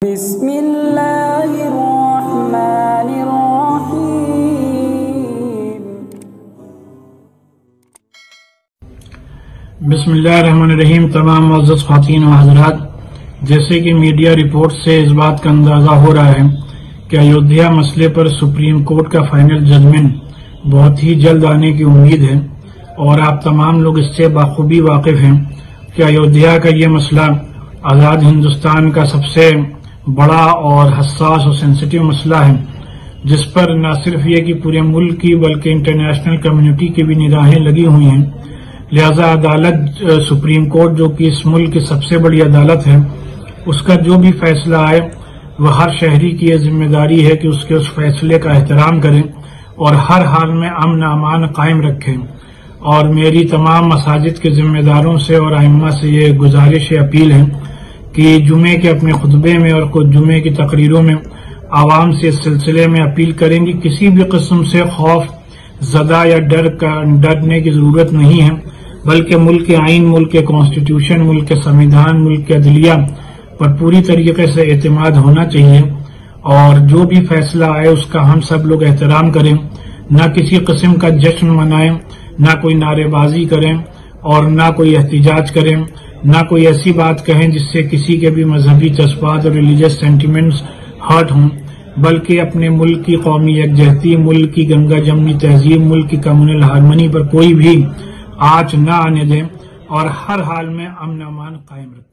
بسم اللہ الرحمن الرحیم۔ بسم اللہ الرحمن الرحیم۔ تمام معزز خواتین و حضرات، جیسے کہ میڈیا رپورٹ سے اس بات کا اندازہ ہو رہا ہے کہ ایودھیا مسئلے پر سپریم کورٹ کا فائنل ججمنٹ بہت ہی جلد آنے کی امید ہے، اور آپ تمام لوگ اس سے بخوبی واقف ہیں کہ ایودھیا کا یہ مسئلہ آزاد ہندوستان کا سب سے بڑا اور حساس اور سینسٹیو مسئلہ ہے، جس پر نہ صرف یہ کہ پورے ملک کی بلکہ انٹرنیشنل کمیونٹی کی بھی نگاہیں لگی ہوئی ہیں۔ لہذا عدالت سپریم کورٹ، جو کہ اس ملک کی سب سے بڑی عدالت ہے، اس کا جو بھی فیصلہ آئے وہ ہر شہری کی یہ ذمہ داری ہے کہ اس کے اس فیصلے کا احترام کریں اور ہر حال میں امن امان قائم رکھیں۔ اور میری تمام مساجد کے ذمہ داروں سے اور ائمہ سے یہ گزارش اپیل ہے کہ جمعے کے اپنے خطبے میں اور کچھ جمعے کی تقریروں میں عوام سے اس سلسلے میں اپیل کریں کہ کسی بھی قسم سے خوف زدہ یا ڈرنے کی ضرورت نہیں ہے، بلکہ ملک کے آئین، ملک کے کانسٹیٹیوشن، ملک کے سنویدھان، ملک کے عدلیہ پر پوری طریقے سے اعتماد ہونا چاہیے، اور جو بھی فیصلہ آئے اس کا ہم سب لوگ احترام کریں، نہ کسی قسم کا جشن منائیں، نہ کوئی نعرے بازی کریں اور نہ کوئی احتجاج کریں، نہ کوئی ایسی بات کہیں جس سے کسی کے بھی مذہبی جذبات اور ریلیجس سینٹیمنٹس ہرٹ ہوں، بلکہ اپنے ملک کی قومی یکجہتی، ملک کی گنگا جمنی تہذیب، ملک کی کمیونل ہارمنی پر کوئی بھی آنچ نہ آنے دیں اور ہر حال میں امن امان قائم رکھیں۔